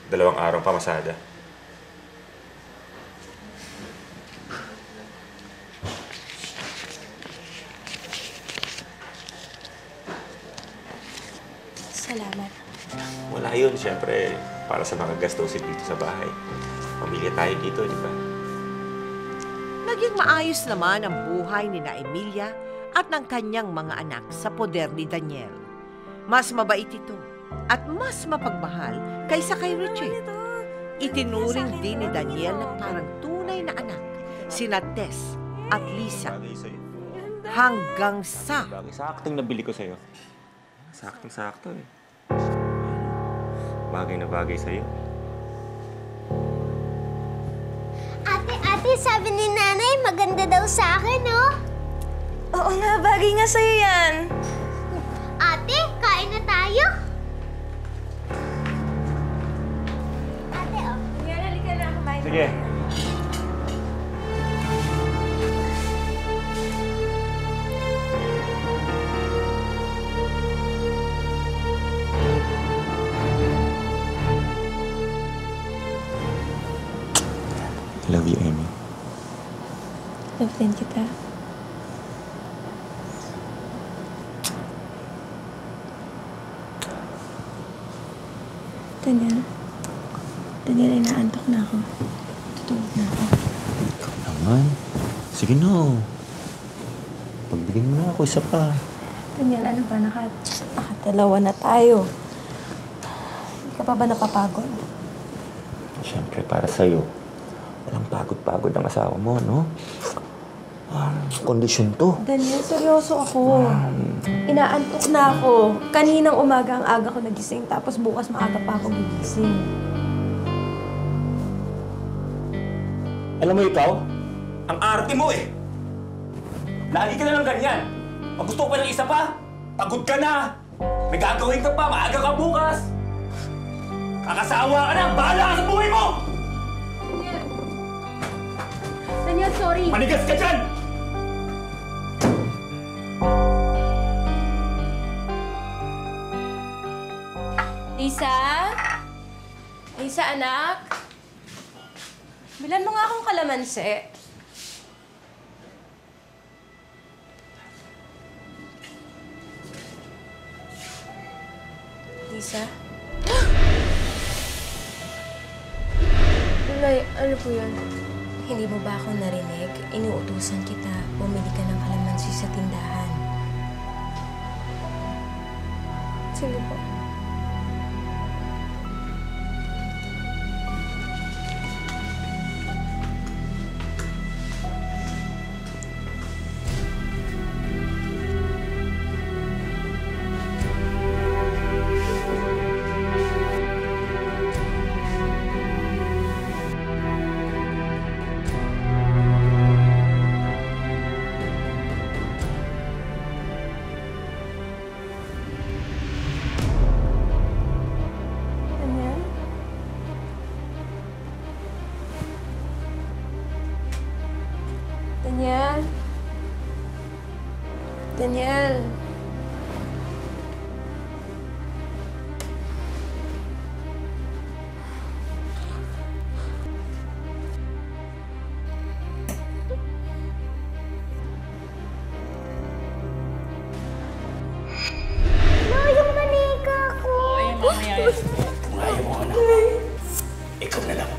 2 araw pa masada. Salamat. Wala yun, siyempre, para sa mga gastusin dito sa bahay. Pamilya tayo dito, di ba? Naging maayos naman ang buhay ni na Emilia at ng kanyang mga anak sa poder ni Daniel. Mas mabait ito at mas mapagmahal kaysa kay Richie. Itinuring din ni Daniel na parang tunay na anak, sina Tess at Lisa. Hanggang sa... Saktong nabili ko sa'yo. Saktong-sakto eh. Bagay na bagay sa'yo. Ate, sabi ni Nanay, maganda daw sa akin, oh. Oo nga, bagay nga sa'yo yan. Ate, kain na tayo. Ate, oh. Halika na, kumain. Sige. Love you, Amy. Love din kita. Daniel, inaantok na ako. Tutulog na ako. Ikaw naman. Sige na. Pagbigyan mo na ako isa pa. Daniel, ano ba? Nakatalawa na tayo. Hindi ka pa ba napapagod? Siyempre, para sa'yo. Walang pagod-pagod ang asawa mo, no? Kondisyon to. Daniel, seryoso ako. Inaantok na ako. Kaninang umaga ang aga ko nagising, tapos bukas maaga pa ako gigising. Alam mo ikaw, ang arte mo eh. Lagi ka na lang ganyan. Pag gusto ko pa ng isa pa, pagod ka na. May gagawin ka pa, maaga ka bukas. Kakasawa ka na, bahala ka sa buhay mo! Daniel, sorry. Manigas ka dyan! Lisa? Lisa, anak? Bilan mo nga akong kalamansi. Lisa? Lulay, ano po yun? Hindi mo ba ako narinig? Inuutusan kita. Bumili ka ng kalamansi sa tindahan. Sige po. Daniel? Daniel? No, yung manika ko. Ayaw mo, anak. Ikaw na lang.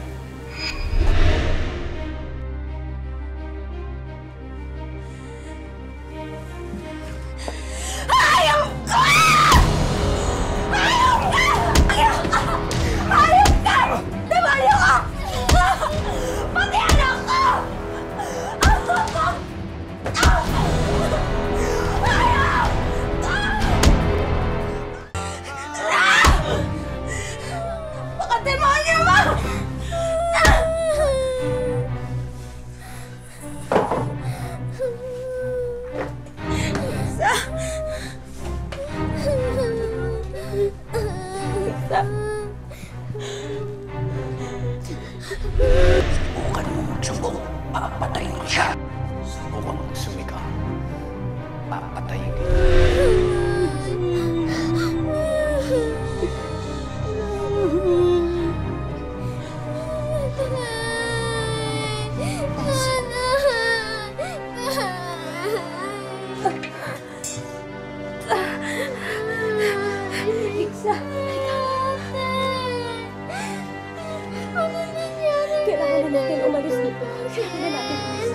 na natin umalis dito. Hayaan na natin umalis.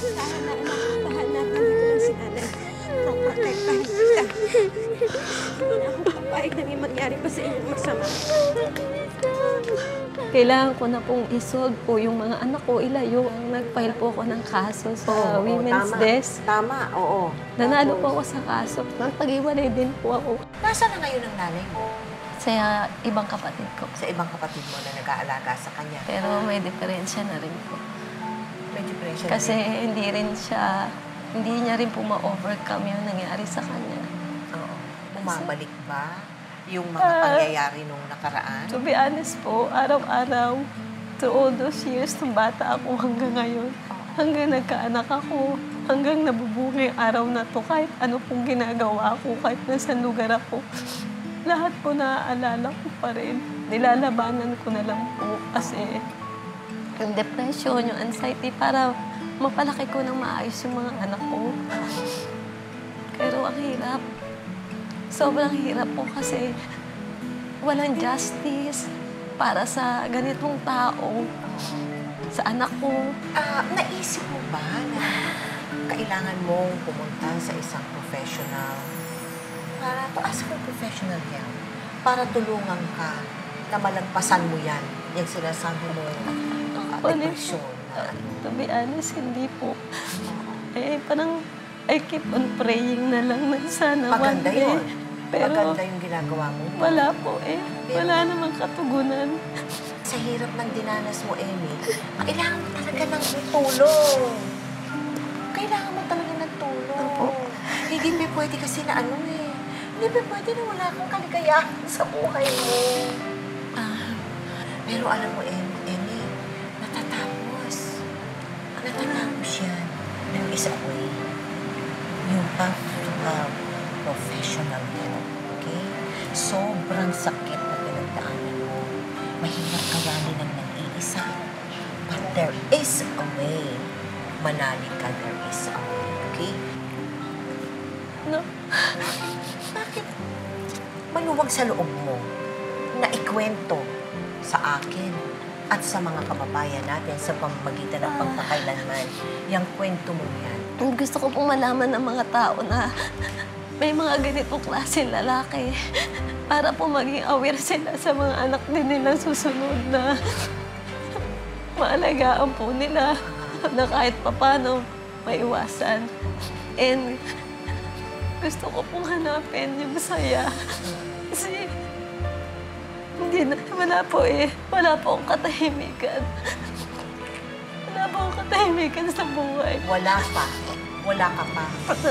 Tahan na, anak. Tahan na. Nandito lang si nanay. Protektahin kita. Hindi na ako papayag na may mangyari pa sa inyong masama. Kailangan ko na pong isolve po yung mga anak ko, ilayo. Nag-file po ako ng kaso sa Women's Desk. Tama, oo. Nanalo po ako sa kaso. Nagpag-iwalay din po ako Nasaan na ngayon ang nanay mo? sa ibang kapatid ko. Sa ibang kapatid mo na nag-aalaga sa kanya. Pero may diferensya na rin po. May diferensya Kasi na rin. hindi niya rin po ma-overcome yung nangyari sa kanya. Oo. Bumabalik ba yung mga pangyayari nung nakaraan? To be honest po, araw-araw, to all those years, nung bata ako hanggang ngayon, hanggang nagkaanak ako, hanggang nabubuhay yung araw na to, kahit ano pong ginagawa ko, kahit nasa lugar ako, lahat po naaalala ko pa rin. Nilalabanan ko na lang po kasi yung depression, yung anxiety, para mapalaki ko ng maayos yung mga anak ko. Pero ang hirap. Sobrang hirap po kasi walang justice para sa ganitong tao, sa anak ko. Naisip mo ba na kailangan mong pumunta sa isang professional para to ask for professional help, para tulungan ka na malagpasan mo yan, yung sinasabi mo, depression na ano? To be honest, hindi po. Parang I keep on praying na lang na sana one Maganda day. yun. Pero Maganda yung ginagawa mo. wala po Wala namang katugunan. Sa hirap ng dinanas mo, Emmy, kailangan mo talaga ng tulong. Kailangan mo talaga ng tulong. Hindi pa pwede kasi na hindi pa pwede na wala kang kaligayahan sa buhay mo. Pero alam mo, Emmy, natatapos. Natatapos yan. There is a way. You have to have professional help, okay? Sobrang sakit na pinagdaanan mo. Mahirap kayanin ng nag-iisa. But there is a way. Manalig ka, there is a way, okay? No? Bakit maluwag sa loob mo na ikwento sa akin at sa mga kababayan natin sa pamamagitan ng pagpakailanman yung kwento mo yan? Gusto ko pong malaman ng mga tao na may mga ganitong klaseng lalaki para po maging aware sila sa mga anak din nila susunod na maalagaan po nila na kahit papano maiwasan. And gusto ko pong hanapin yung saya. Kasi wala po akong katahimikan. Wala po akong katahimikan sa buhay. Wala ka pa.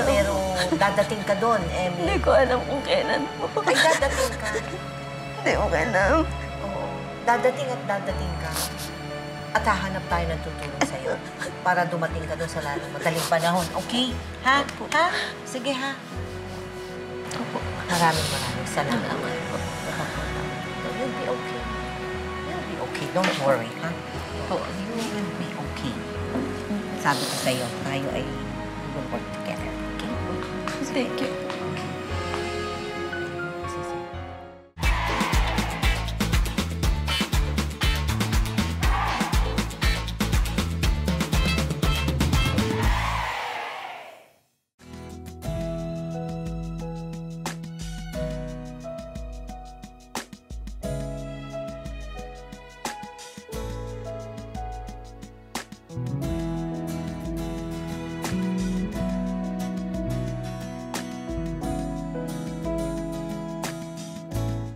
Pero dadating ka doon, Emmy. Hindi ko alam kung kailan po. Ay, dadating ka. Hindi ko alam. Oo. Dadating at dadating ka. At hahanap tayo ng tutulong sa'yo para dumating ka doon sa lalong madaling panahon. Okay? Ha? Ha? Sige, ha? Opo. Maraming salamat. Salamat po. You'll be okay. You'll be okay. Don't worry, ha? Po. You will be okay. Sabi ko sa'yo, tayo ay will work together. Okay? Thank you.